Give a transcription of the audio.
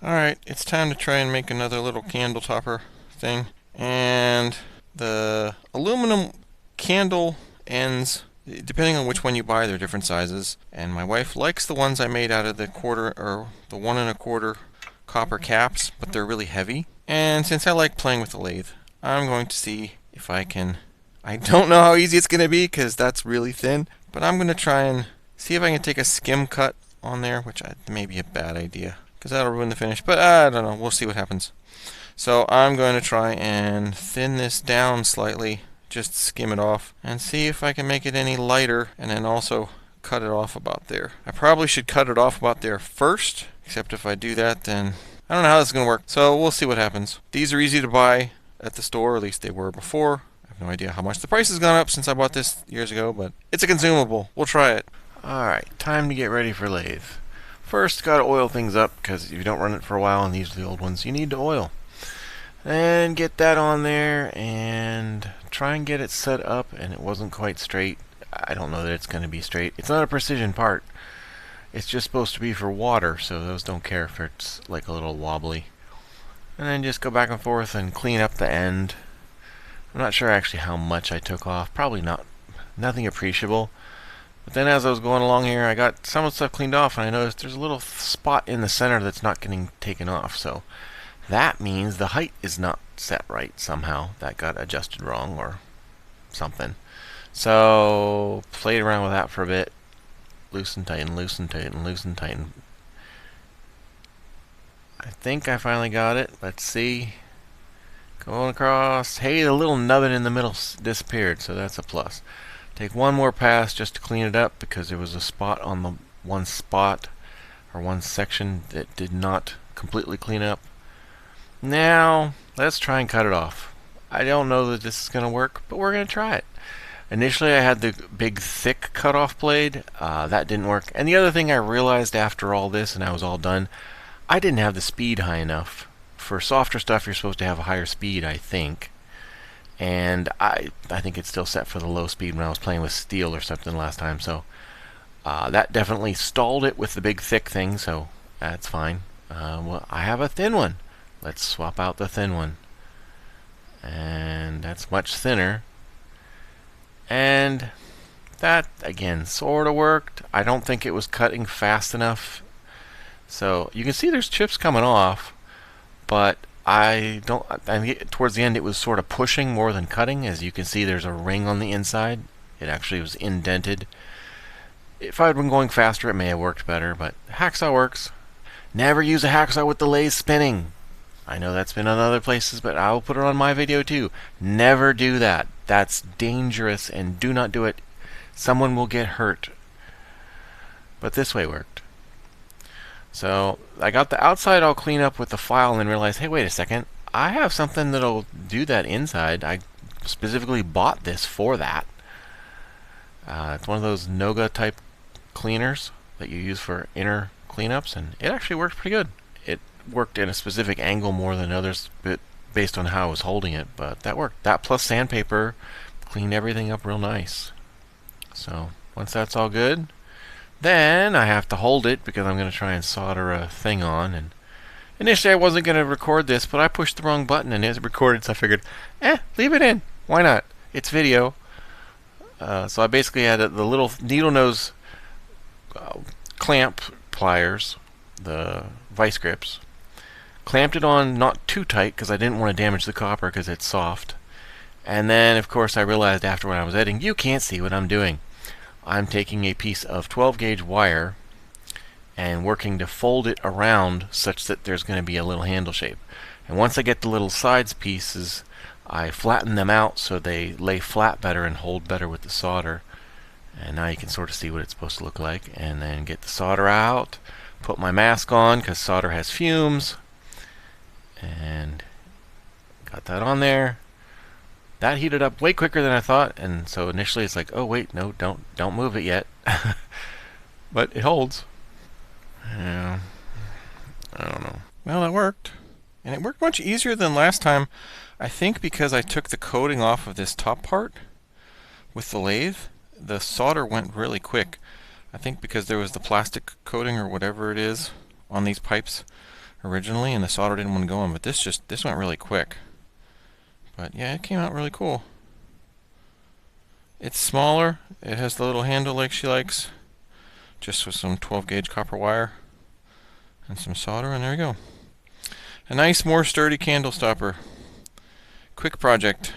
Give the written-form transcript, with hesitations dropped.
Alright, it's time to try and make another little candle topper thing. And the aluminum candle ends, depending on which one you buy, they're different sizes. And my wife likes the ones I made out of the quarter or the 1 1/4 copper caps, but they're really heavy. And since I like playing with the lathe, I'm going to see if I can. I don't know how easy it's going to be because that's really thin, but I'm going to try and see if I can take a skim cut on there, which may be a bad idea because that'll ruin the finish, but I don't know. We'll see what happens. So I'm going to try and thin this down slightly, just skim it off, and see if I can make it any lighter, and then also cut it off about there. I probably should cut it off about there first, except if I do that, then I don't know how this is going to work. So we'll see what happens. These are easy to buy at the store, at least they were before. I have no idea how much the price has gone up since I bought this years ago, but it's a consumable. We'll try it. Alright, time to get ready for lathe. First, gotta oil things up, because if you don't run it for a while, and these are the old ones, you need to oil. And get that on there, and try and get it set up, and it wasn't quite straight. I don't know that it's going to be straight. It's not a precision part. It's just supposed to be for water, so those don't care if it's like a little wobbly. And then just go back and forth and clean up the end. I'm not sure actually how much I took off. Probably nothing appreciable. But then as I was going along here, I got some of the stuff cleaned off, and I noticed there's a little spot in the center that's not getting taken off. So that means the height is not set right somehow. That got adjusted wrong or something. So played around with that for a bit. Loosen, tighten, loosen, tighten, loosen, tighten. I think I finally got it. Let's see. Going across. Hey, the little nubbin in the middle disappeared, so that's a plus. Take one more pass just to clean it up because there was a spot on the one section that did not completely clean up. Now, let's try and cut it off. I don't know that this is going to work, but we're going to try it. Initially, I had the big, thick cutoff blade. That didn't work. And the other thing I realized after all this, and I was all done, I didn't have the speed high enough. For softer stuff, you're supposed to have a higher speed, I think. And I think it's still set for the low speed when I was playing with steel or something last time. So that definitely stalled it with the big, thick thing, so that's fine. Well, I have a thin one. Let's swap out the thin one. And that's much thinner. And that, again, sort of worked. I don't think it was cutting fast enough. So you can see there's chips coming off, but I think towards the end it was sort of pushing more than cutting. As you can see, there's a ring on the inside. It actually was indented. If I had been going faster, it may have worked better, but hacksaw works. Never use a hacksaw with the lathe spinning. I know that's been on other places, but I'll put it on my video too. Never do that. That's dangerous, and do not do it. Someone will get hurt. But this way worked. So I got the outside all clean up with the file and then realized, hey, wait a second. I have something that'll do that inside. I specifically bought this for that. It's one of those Noga type cleaners that you use for inner cleanups, and it actually worked pretty good. It worked in a specific angle more than others, but based on how I was holding it, but that worked. That plus sandpaper cleaned everything up real nice. So once that's all good, then I have to hold it because I'm going to try and solder a thing on. And initially I wasn't going to record this, but I pushed the wrong button and it recorded, so I figured, leave it in. Why not? It's video. So I basically had the little needle nose clamp pliers, the vice grips, clamped it on not too tight because I didn't want to damage the copper because it's soft. And then, of course, I realized after when I was editing, you can't see what I'm doing. I'm taking a piece of 12 gauge wire and working to fold it around such that there's going to be a little handle shape. And once I get the little sides pieces, I flatten them out so they lay flat better and hold better with the solder. And now you can sort of see what it's supposed to look like. And then get the solder out, put my mask on because solder has fumes, and got that on there. That heated up way quicker than I thought, and so initially it's like, oh wait, no, don't move it yet. But it holds. Yeah, I don't know. Well, it worked. And it worked much easier than last time. I think because I took the coating off of this top part with the lathe, the solder went really quick. I think because there was the plastic coating or whatever it is on these pipes, originally, and the solder didn't want to go in, but this went really quick. But yeah, it came out really cool. It's smaller. It has the little handle like she likes, just with some 12 gauge copper wire and some solder, and there you go. A nice, more sturdy candle stopper. Quick project.